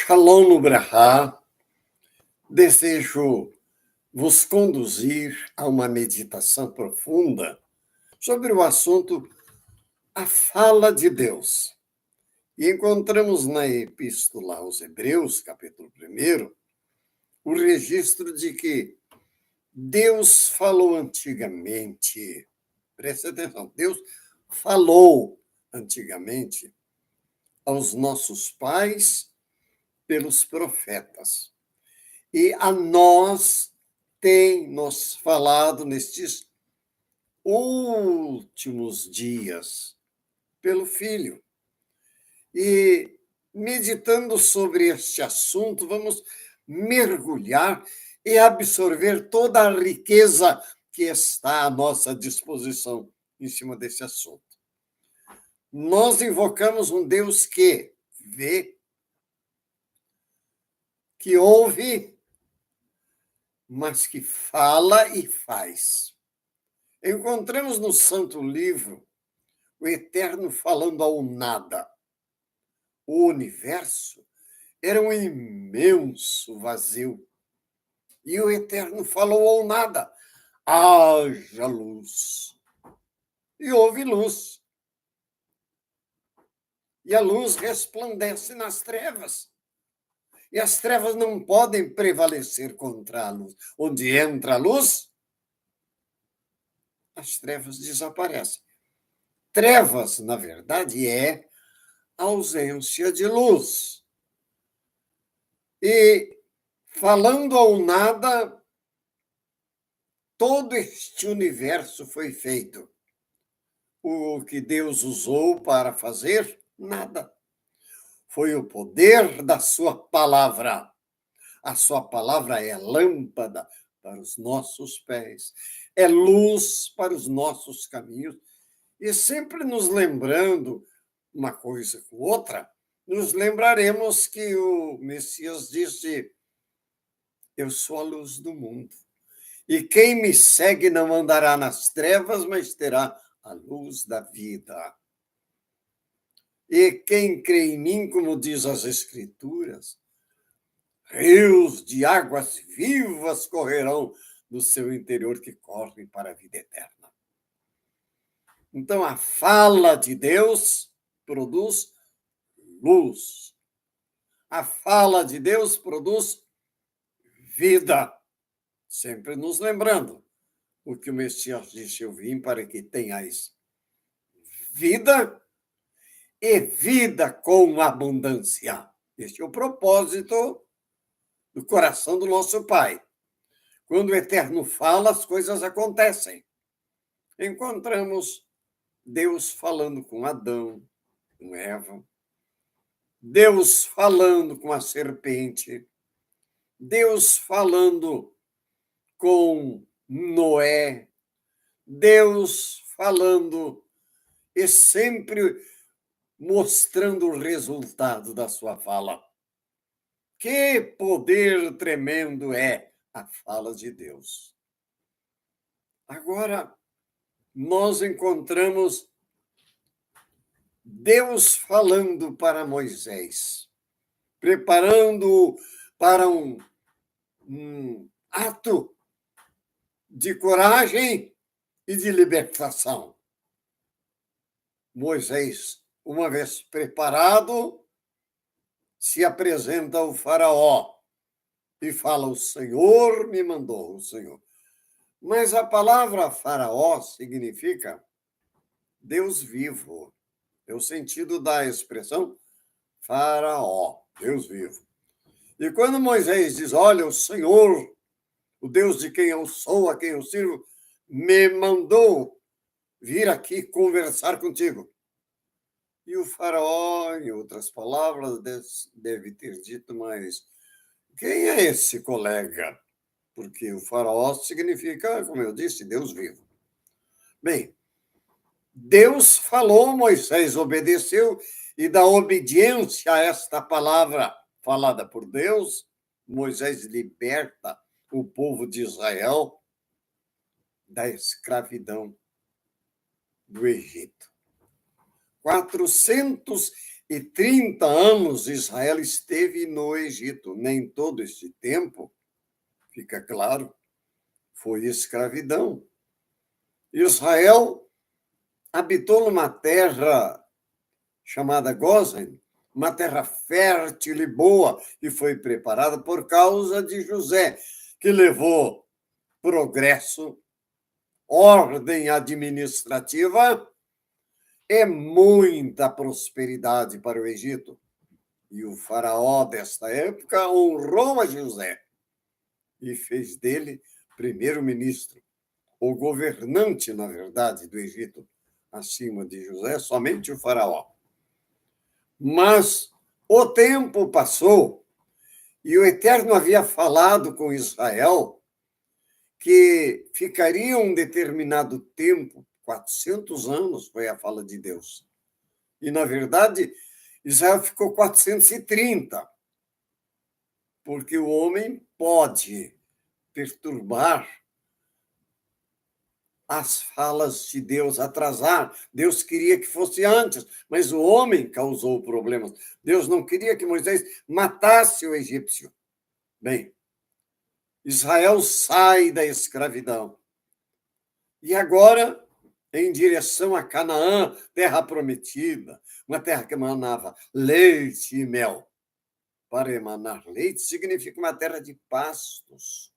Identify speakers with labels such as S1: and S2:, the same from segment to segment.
S1: Shalom Ubrahá, desejo vos conduzir a uma meditação profunda sobre o assunto a fala de Deus. E encontramos na Epístola aos Hebreus, capítulo 1, o registro de que Deus falou antigamente. Preste atenção, Deus falou antigamente aos nossos pais pelos profetas. E a nós tem nos falado nestes últimos dias pelo Filho. E meditando sobre este assunto, vamos mergulhar e absorver toda a riqueza que está à nossa disposição em cima desse assunto. Nós invocamos um Deus que vê, que ouve, mas que fala e faz. Encontramos no Santo Livro o Eterno falando ao nada. O universo era um imenso vazio. E o Eterno falou ao nada: haja luz. E houve luz. E a luz resplandece nas trevas. E as trevas não podem prevalecer contra a luz. Onde entra a luz, as trevas desaparecem. Trevas, na verdade, é ausência de luz. E, falando ao nada, todo este universo foi feito. O que Deus usou para fazer? Nada. Foi o poder da sua palavra. A sua palavra é lâmpada para os nossos pés, é luz para os nossos caminhos. E sempre nos lembrando uma coisa com outra, nos lembraremos que o Messias disse: eu sou a luz do mundo. E quem me segue não andará nas trevas, mas terá a luz da vida. E quem crê em mim, como diz as Escrituras, rios de águas vivas correrão do seu interior, que correm para a vida eterna. Então, a fala de Deus produz luz. A fala de Deus produz vida. Sempre nos lembrando o que o Messias disse: eu vim para que tenhais vida e vida com abundância. Este é o propósito do coração do nosso Pai. Quando o Eterno fala, as coisas acontecem. Encontramos Deus falando com Adão, com Eva, Deus falando com a serpente, Deus falando com Noé, Deus falando e sempre mostrando o resultado da sua fala. Que poder tremendo é a fala de Deus. Agora, nós encontramos Deus falando para Moisés, preparando para um ato de coragem e de libertação. Moisés, uma vez preparado, se apresenta ao faraó e fala: o Senhor me mandou, o Senhor. Mas a palavra faraó significa Deus vivo. É o sentido da expressão faraó, Deus vivo. E quando Moisés diz: olha, o Senhor, o Deus de quem eu sou, a quem eu sirvo, me mandou vir aqui conversar contigo. E o faraó, em outras palavras, deve ter dito: mas quem é esse colega? Porque o faraó significa, como eu disse, Deus vivo. Bem, Deus falou, Moisés obedeceu, e da obediência a esta palavra falada por Deus, Moisés liberta o povo de Israel da escravidão do Egito. 400 E 30 anos Israel esteve no Egito. Nem todo este tempo, fica claro, foi escravidão. Israel habitou numa terra chamada Gósen, uma terra fértil e boa, e foi preparada por causa de José, que levou progresso, ordem administrativa e muita prosperidade para o Egito. E o faraó desta época honrou a José e fez dele primeiro-ministro, o governante, na verdade, do Egito. Acima de José, somente o faraó. Mas o tempo passou e o Eterno havia falado com Israel que ficaria um determinado tempo, 400 anos, foi a fala de Deus. E, na verdade, Israel ficou 430, porque o homem pode perturbar as falas de Deus, atrasar. Deus queria que fosse antes, mas o homem causou problemas. Deus não queria que Moisés matasse o egípcio. Bem, Israel sai da escravidão. E agora, em direção a Canaã, terra prometida, uma terra que emanava leite e mel. Para emanar leite significa uma terra de pastos.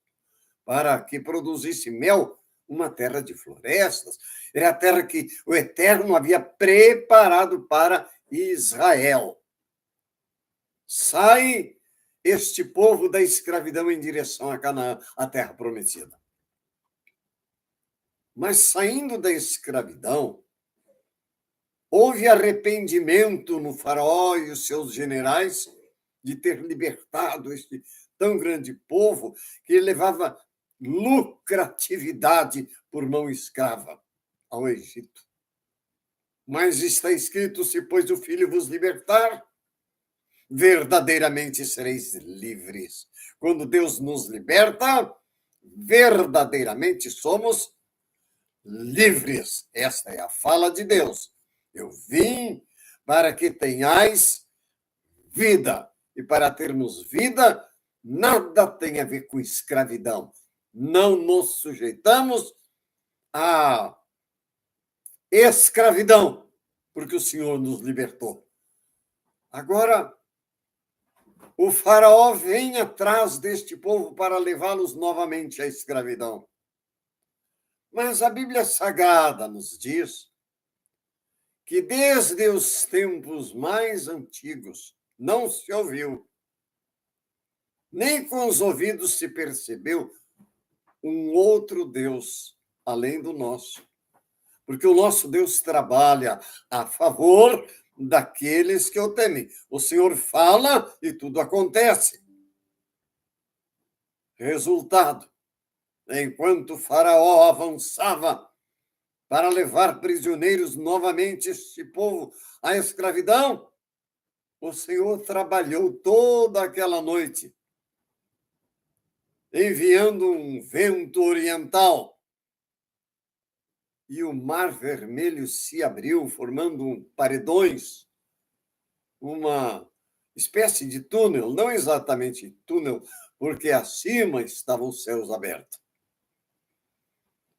S1: Para que produzisse mel, uma terra de florestas. Era a terra que o Eterno havia preparado para Israel. Sai este povo da escravidão em direção a Canaã, a terra prometida. Mas saindo da escravidão, houve arrependimento no faraó e os seus generais de ter libertado este tão grande povo que levava lucratividade por mão escrava ao Egito. Mas está escrito: se, pois, o Filho vos libertar, verdadeiramente sereis livres. Quando Deus nos liberta, verdadeiramente somos livres. Esta é a fala de Deus. Eu vim para que tenhais vida. E para termos vida, nada tem a ver com escravidão. Não nos sujeitamos à escravidão, porque o Senhor nos libertou. Agora, o faraó vem atrás deste povo para levá-los novamente à escravidão. Mas a Bíblia Sagrada nos diz que desde os tempos mais antigos não se ouviu, nem com os ouvidos se percebeu um outro Deus além do nosso. Porque o nosso Deus trabalha a favor daqueles que o temem. O Senhor fala e tudo acontece. Resultado: enquanto o faraó avançava para levar prisioneiros novamente este povo à escravidão, o Senhor trabalhou toda aquela noite, enviando um vento oriental. E o Mar Vermelho se abriu, formando paredões, uma espécie de túnel, não exatamente túnel, porque acima estavam os céus abertos.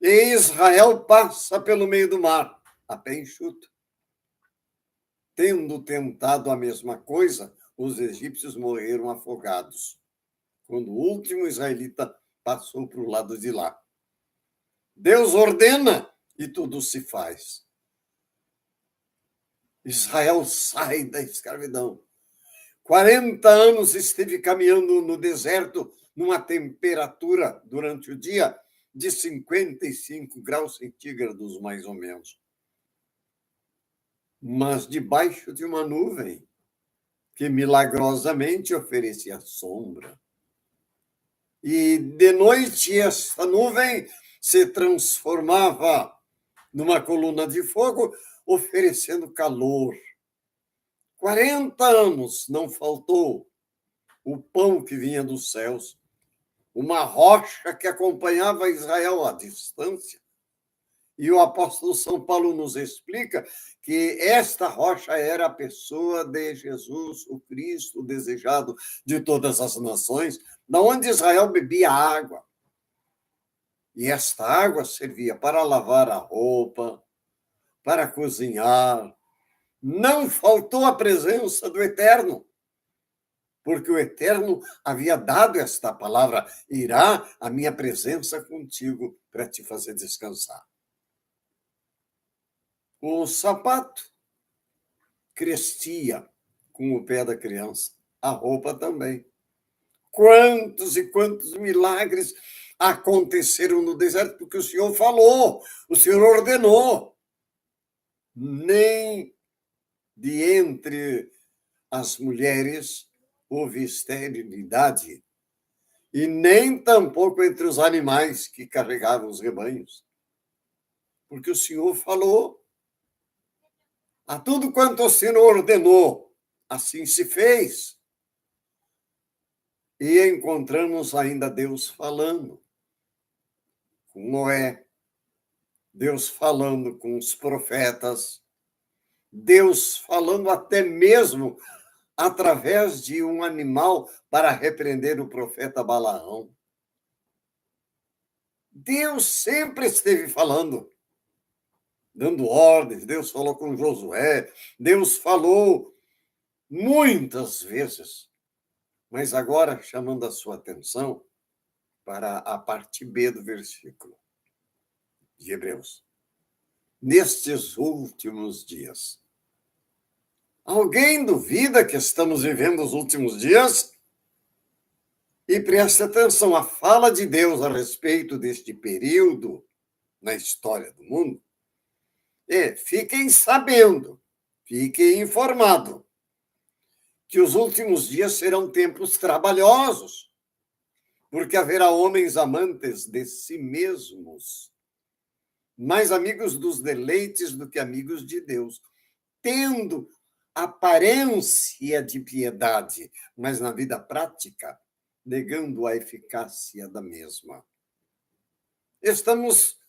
S1: E Israel passa pelo meio do mar, a pé enxuto. Tendo tentado a mesma coisa, os egípcios morreram afogados, quando o último israelita passou para o lado de lá. Deus ordena e tudo se faz. Israel sai da escravidão. 40 anos esteve caminhando no deserto, numa temperatura, durante o dia, de 55 graus centígrados, mais ou menos. Mas debaixo de uma nuvem que milagrosamente oferecia sombra. E de noite essa nuvem se transformava numa coluna de fogo, oferecendo calor. 40 anos não faltou o pão que vinha dos céus, uma rocha que acompanhava Israel à distância, E o apóstolo São Paulo nos explica que esta rocha era a pessoa de Jesus, o Cristo, o desejado de todas as nações, da onde Israel bebia água. E esta água servia para lavar a roupa, para cozinhar. Não faltou a presença do Eterno, porque o Eterno havia dado esta palavra: irá a minha presença contigo para te fazer descansar. O sapato crescia com o pé da criança, a roupa também. Quantos e quantos milagres aconteceram no deserto, porque o Senhor falou, o Senhor ordenou. Nem de entre as mulheres houve esterilidade, e nem tampouco entre os animais que carregavam os rebanhos, porque o Senhor falou. A tudo quanto o Senhor ordenou, assim se fez. E encontramos ainda Deus falando com Noé, Deus falando com os profetas, Deus falando até mesmo através de um animal para repreender o profeta Balaão. Deus sempre esteve falando, dando ordens. Deus falou com Josué, Deus falou muitas vezes, mas agora chamando a sua atenção para a parte B do versículo de Hebreus. Nestes últimos dias. Alguém duvida que estamos vivendo os últimos dias? E preste atenção, a fala de Deus a respeito deste período na história do mundo fiquem sabendo, fiquem informados, que os últimos dias serão tempos trabalhosos, porque haverá homens amantes de si mesmos, mais amigos dos deleites do que amigos de Deus, tendo aparência de piedade, mas na vida prática, negando a eficácia da mesma. Estamos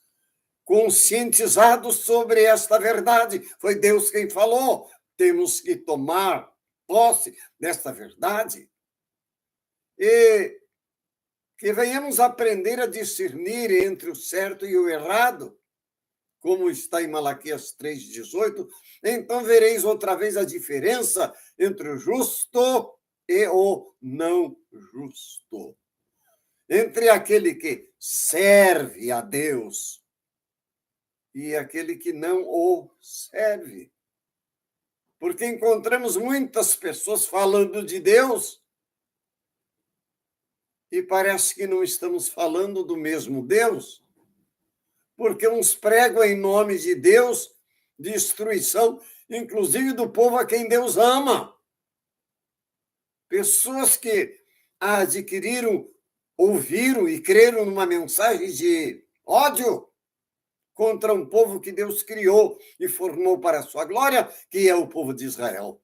S1: conscientizados sobre esta verdade. Foi Deus quem falou. Temos que tomar posse desta verdade e que venhamos aprender a discernir entre o certo e o errado, como está em Malaquias 3,18, então vereis outra vez a diferença entre o justo e o não justo. Entre aquele que serve a Deus e aquele que não o serve. Porque encontramos muitas pessoas falando de Deus e parece que não estamos falando do mesmo Deus, porque uns pregam em nome de Deus destruição, inclusive do povo a quem Deus ama. Pessoas que adquiriram, ouviram e creram numa mensagem de ódio contra um povo que Deus criou e formou para a sua glória, que é o povo de Israel.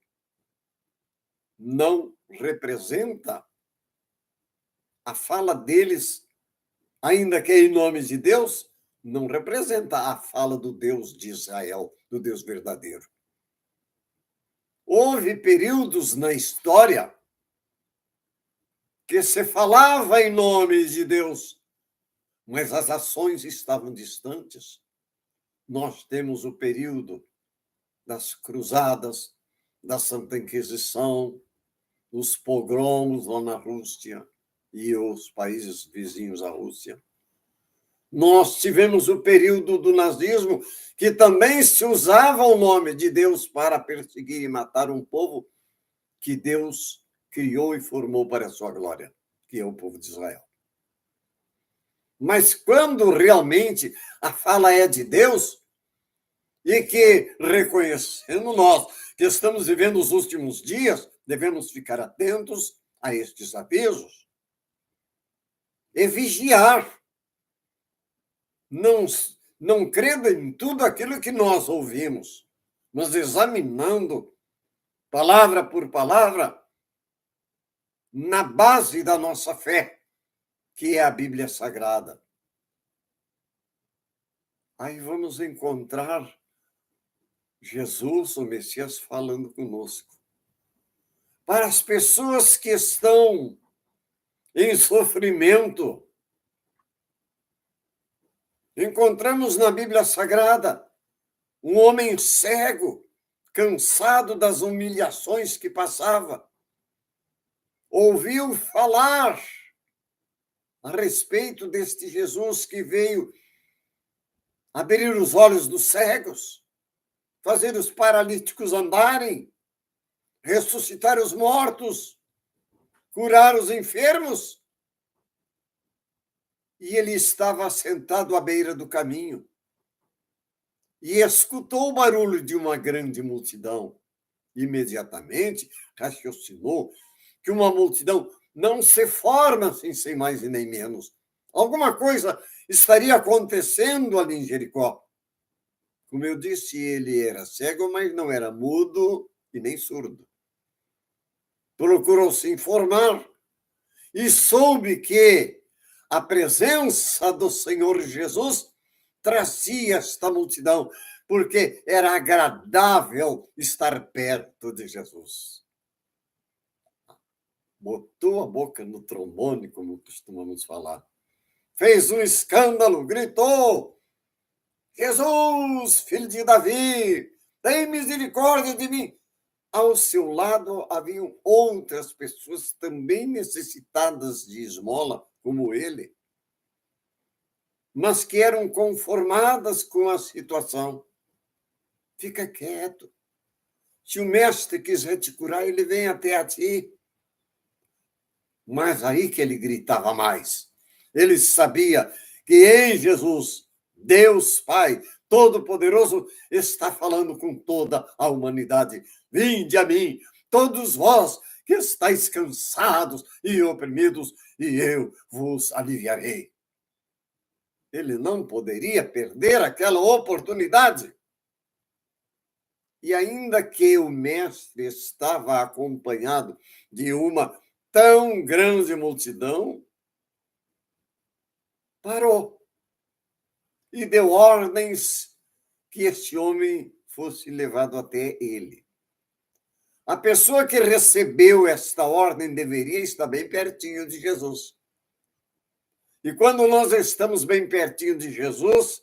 S1: Não representa a fala deles, ainda que em nome de Deus, não representa a fala do Deus de Israel, do Deus verdadeiro. Houve períodos na história que se falava em nome de Deus, mas as ações estavam distantes. Nós temos o período das cruzadas, da Santa Inquisição, os pogromos lá na Rússia e os países vizinhos à Rússia. Nós tivemos o período do nazismo, que também se usava o nome de Deus para perseguir e matar um povo que Deus criou e formou para a sua glória, que é o povo de Israel. Mas quando realmente a fala é de Deus, e que, reconhecendo nós que estamos vivendo os últimos dias, devemos ficar atentos a estes avisos e vigiar. Não crendo em tudo aquilo que nós ouvimos, mas examinando palavra por palavra na base da nossa fé, que é a Bíblia Sagrada. Aí vamos encontrar Jesus, o Messias, falando conosco. Para as pessoas que estão em sofrimento, encontramos na Bíblia Sagrada um homem cego, cansado das humilhações que passava, ouviu falar a respeito deste Jesus que veio abrir os olhos dos cegos, fazer os paralíticos andarem, ressuscitar os mortos, curar os enfermos. E ele estava sentado à beira do caminho e escutou o barulho de uma grande multidão. Imediatamente raciocinou que uma multidão não se forma assim, sem mais e nem menos. Alguma coisa estaria acontecendo ali em Jericó. Como eu disse, ele era cego, mas não era mudo e nem surdo. Procurou se informar e soube que a presença do Senhor Jesus trazia esta multidão, porque era agradável estar perto de Jesus. Botou a boca no trombone, como costumamos falar. Fez um escândalo, gritou: Jesus, filho de Davi, tem misericórdia de mim. Ao seu lado haviam outras pessoas também necessitadas de esmola, como ele, mas que eram conformadas com a situação. Fica quieto. Se o mestre quiser te curar, ele vem até a ti. Mas aí que ele gritava mais. Ele sabia que em Jesus, Deus Pai Todo-Poderoso está falando com toda a humanidade. Vinde a mim, todos vós que estáis cansados e oprimidos, e eu vos aliviarei. Ele não poderia perder aquela oportunidade. E ainda que o mestre estava acompanhado de uma tão grande multidão, parou e deu ordens que este homem fosse levado até ele. A pessoa que recebeu esta ordem deveria estar bem pertinho de Jesus. E quando nós estamos bem pertinho de Jesus,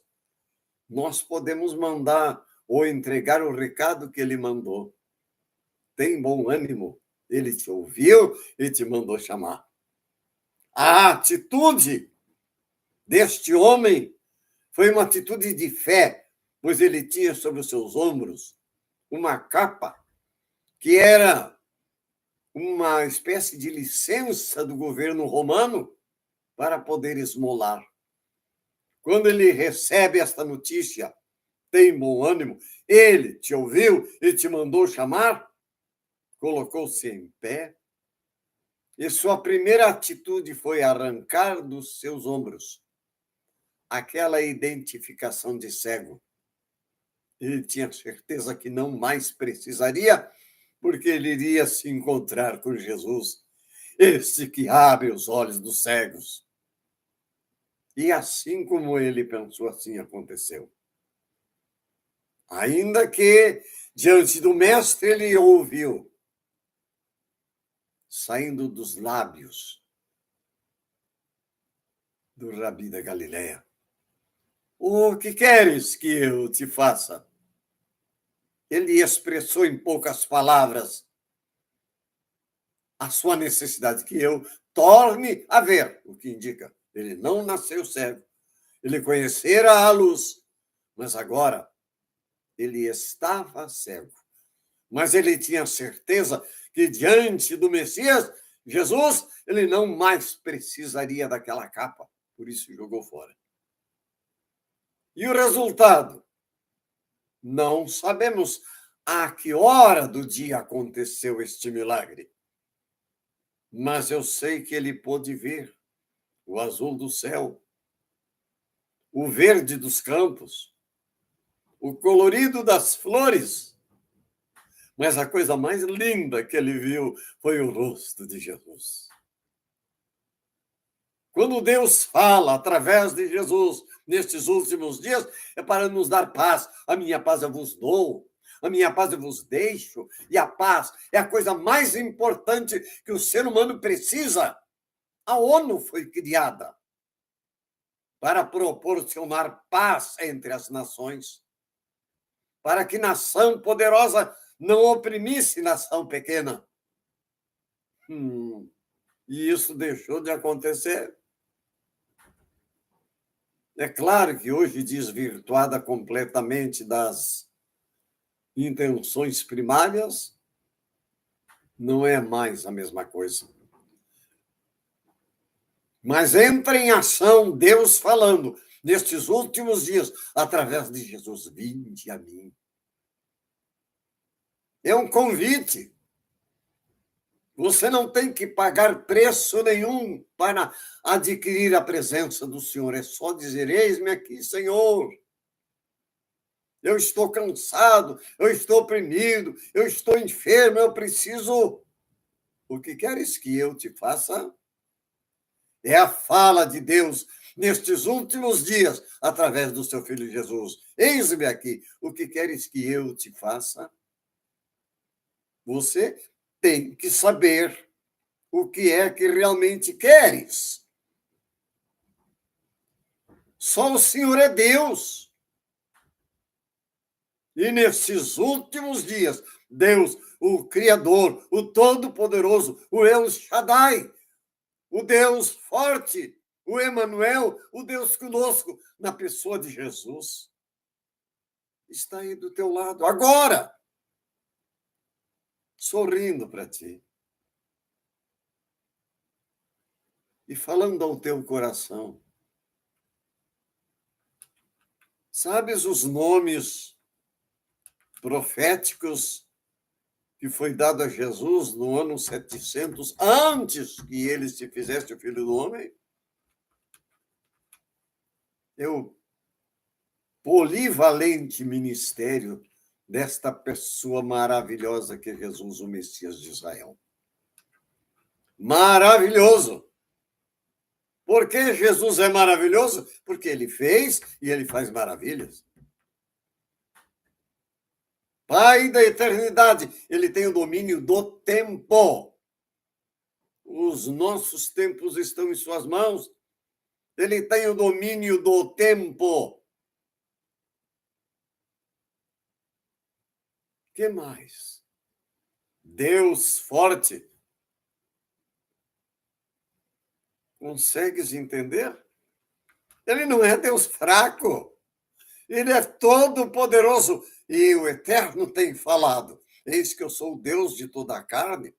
S1: nós podemos mandar ou entregar o recado que ele mandou. Tem bom ânimo, ele te ouviu e te mandou chamar. A atitude deste homem foi uma atitude de fé, pois ele tinha sobre os seus ombros uma capa que era uma espécie de licença do governo romano para poder esmolar. Quando ele recebe esta notícia, tem bom ânimo, ele te ouviu e te mandou chamar, colocou-se em pé, e sua primeira atitude foi arrancar dos seus ombros aquela identificação de cego. Ele tinha certeza que não mais precisaria, porque ele iria se encontrar com Jesus, esse que abre os olhos dos cegos. E assim como ele pensou, assim aconteceu. Ainda que, diante do mestre, ele ouviu, saindo dos lábios do Rabi da Galileia: o que queres que eu te faça? Ele expressou em poucas palavras a sua necessidade, que eu torne a ver, o que indica, ele não nasceu cego, ele conhecera a luz, mas agora ele estava cego. Mas ele tinha certeza que diante do Messias, Jesus, ele não mais precisaria daquela capa, por isso jogou fora. E o resultado? Não sabemos a que hora do dia aconteceu este milagre, mas eu sei que ele pôde ver o azul do céu, o verde dos campos, o colorido das flores, mas a coisa mais linda que ele viu foi o rosto de Jesus. Quando Deus fala através de Jesus nestes últimos dias, é para nos dar paz. A minha paz eu vos dou, a minha paz eu vos deixo. E a paz é a coisa mais importante que o ser humano precisa. A ONU foi criada para proporcionar paz entre as nações, para que nação poderosa não oprimisse nação pequena. E isso deixou de acontecer. É claro que hoje, desvirtuada completamente das intenções primárias, não é mais a mesma coisa. Mas entra em ação Deus falando nestes últimos dias, através de Jesus: vinde a mim. É um convite. Você não tem que pagar preço nenhum para adquirir a presença do Senhor. É só dizer: eis-me aqui, Senhor. Eu estou cansado, eu estou oprimido, eu estou enfermo, eu preciso. O que queres que eu te faça? É a fala de Deus nestes últimos dias, através do seu Filho Jesus. Eis-me aqui. O que queres que eu te faça? Você tem que saber o que é que realmente queres. Só o Senhor é Deus. E nesses últimos dias, Deus, o Criador, o Todo-Poderoso, o El Shaddai, o Deus forte, o Emanuel, o Deus conosco, na pessoa de Jesus, está aí do teu lado, agora, sorrindo para ti e falando ao teu coração. Sabes os nomes proféticos que foi dado a Jesus no ano 700, antes que ele se fizesse o Filho do Homem? O polivalente ministério desta pessoa maravilhosa que é Jesus, o Messias de Israel. Maravilhoso! Por que Jesus é maravilhoso? Porque ele fez e ele faz maravilhas. Pai da eternidade, ele tem o domínio do tempo. Os nossos tempos estão em suas mãos. Ele tem o domínio do tempo. Que mais? Deus forte. Consegues entender? Ele não é Deus fraco. Ele é todo-poderoso. E o Eterno tem falado: eis que eu sou o Deus de toda a carne.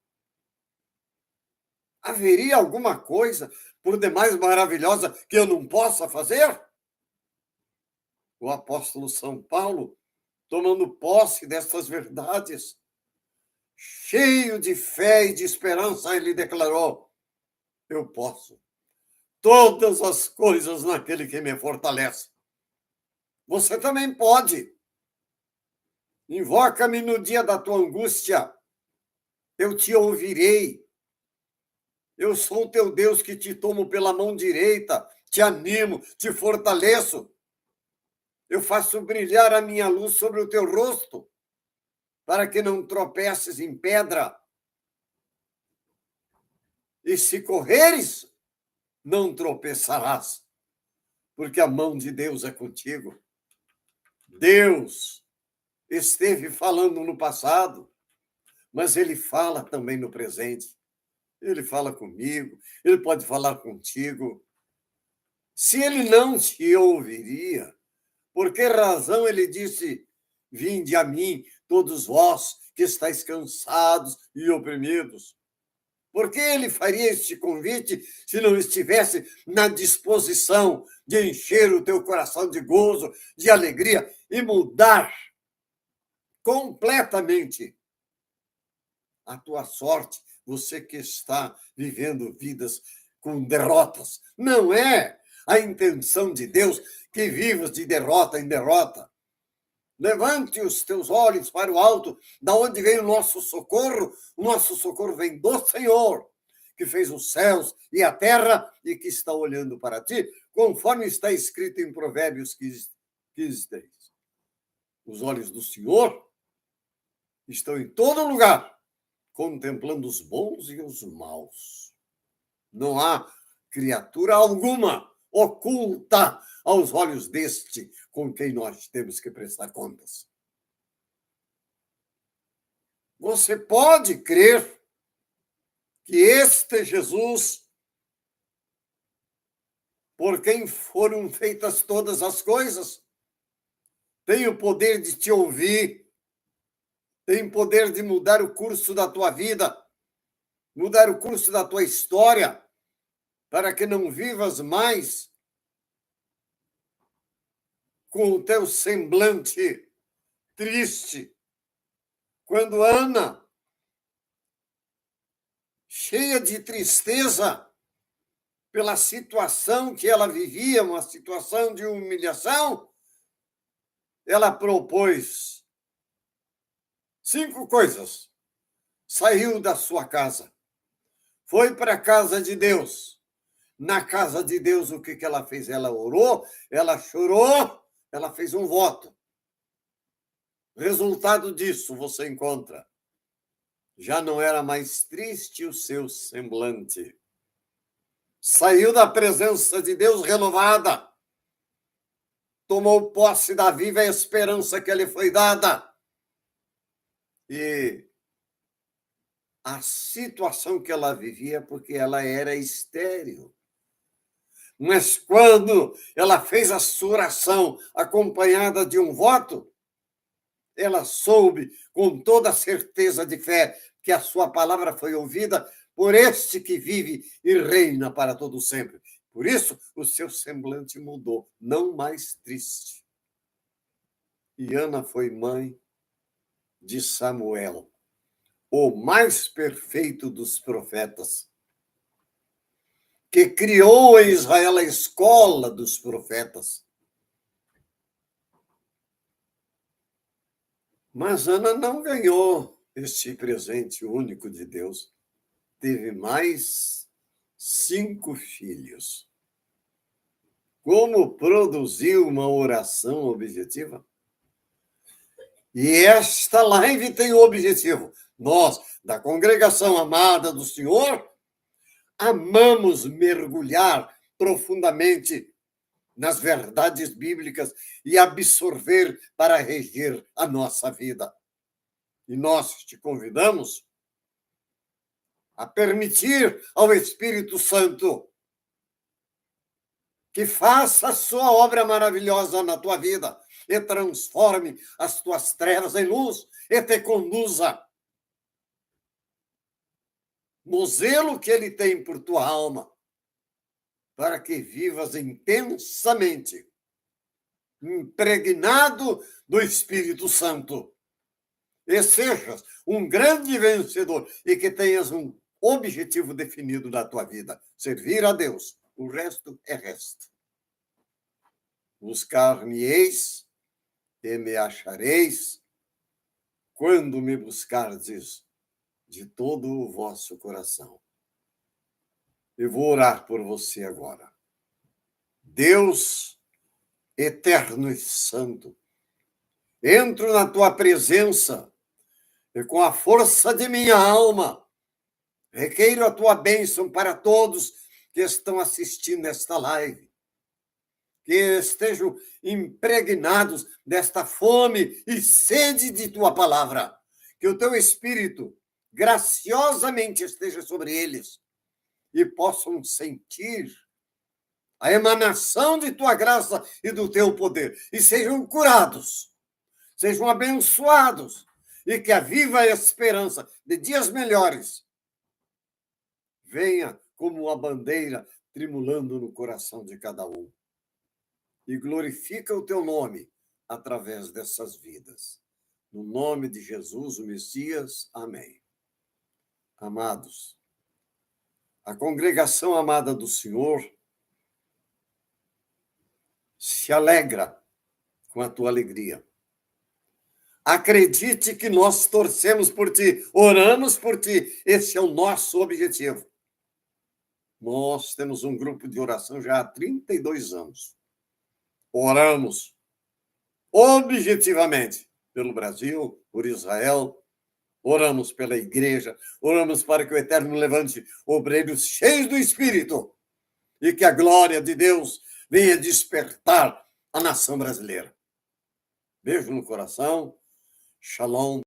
S1: Haveria alguma coisa por demais maravilhosa que eu não possa fazer? O apóstolo São Paulo, tomando posse dessas verdades, cheio de fé e de esperança, ele declarou: eu posso todas as coisas naquele que me fortalece. Você também pode. Invoca-me no dia da tua angústia, eu te ouvirei. Eu sou o teu Deus que te tomo pela mão direita, te animo, te fortaleço. Eu faço brilhar a minha luz sobre o teu rosto, para que não tropeces em pedra. E se correres, não tropeçarás, porque a mão de Deus é contigo. Deus esteve falando no passado, mas ele fala também no presente. Ele fala comigo, ele pode falar contigo. Se ele não te ouviria, por que razão ele disse: vinde a mim, todos vós que estáis cansados e oprimidos? Por que ele faria este convite se não estivesse na disposição de encher o teu coração de gozo, de alegria e mudar completamente a tua sorte? Você que está vivendo vidas com derrotas. Não é a intenção de Deus que vivas de derrota em derrota. Levante os teus olhos para o alto, da onde vem o nosso socorro. O nosso socorro vem do Senhor, que fez os céus e a terra e que está olhando para ti, conforme está escrito em Provérbios 15:3. Os olhos do Senhor estão em todo lugar, contemplando os bons e os maus. Não há criatura alguma oculta aos olhos deste com quem nós temos que prestar contas. Você pode crer que este Jesus, por quem foram feitas todas as coisas, tem o poder de te ouvir, tem o poder de mudar o curso da tua vida, mudar o curso da tua história, para que não vivas mais com o teu semblante triste. Quando Ana, cheia de tristeza pela situação que ela vivia, uma situação de humilhação, ela propôs 5 coisas. Saiu da sua casa, foi para a casa de Deus. Na casa de Deus, o que ela fez? Ela orou, ela chorou, ela fez um voto. Resultado disso, você encontra. Já não era mais triste o seu semblante. Saiu da presença de Deus renovada. Tomou posse da viva esperança que lhe foi dada. E a situação que ela vivia, porque ela era estéril. Mas quando ela fez a sua oração acompanhada de um voto, ela soube com toda a certeza de fé que a sua palavra foi ouvida por este que vive e reina para todo sempre. Por isso, o seu semblante mudou, não mais triste. E Ana foi mãe de Samuel, o mais perfeito dos profetas, que criou em Israel a escola dos profetas. Mas Ana não ganhou este presente único de Deus. Teve mais 5 filhos. Como produziu uma oração objetiva? E esta live tem o objetivo. Nós, da congregação amada do Senhor, amamos mergulhar profundamente nas verdades bíblicas e absorver para reger a nossa vida. E nós te convidamos a permitir ao Espírito Santo que faça a sua obra maravilhosa na tua vida e transforme as tuas trevas em luz e te conduza no zelo que ele tem por tua alma, para que vivas intensamente, impregnado do Espírito Santo, e sejas um grande vencedor e que tenhas um objetivo definido na tua vida: servir a Deus. O resto é resto. Buscar-me-eis e me achareis quando me buscardes de todo o vosso coração. Eu vou orar por você agora. Deus eterno e santo, entro na tua presença e com a força de minha alma requeiro a tua bênção para todos que estão assistindo esta live, que estejam impregnados desta fome e sede de tua palavra, que o teu Espírito graciosamente esteja sobre eles e possam sentir a emanação de tua graça e do teu poder, e sejam curados, sejam abençoados, e que a viva esperança de dias melhores venha como uma bandeira tremulando no coração de cada um. E glorifica o teu nome através dessas vidas. No nome de Jesus, o Messias. Amém. Amados, a congregação amada do Senhor se alegra com a tua alegria. Acredite que nós torcemos por ti, oramos por ti. Esse é o nosso objetivo. Nós temos um grupo de oração já há 32 anos. Oramos objetivamente pelo Brasil, por Israel, oramos pela igreja, oramos para que o Eterno levante obreiros cheios do Espírito e que a glória de Deus venha despertar a nação brasileira. Beijo no coração. Shalom.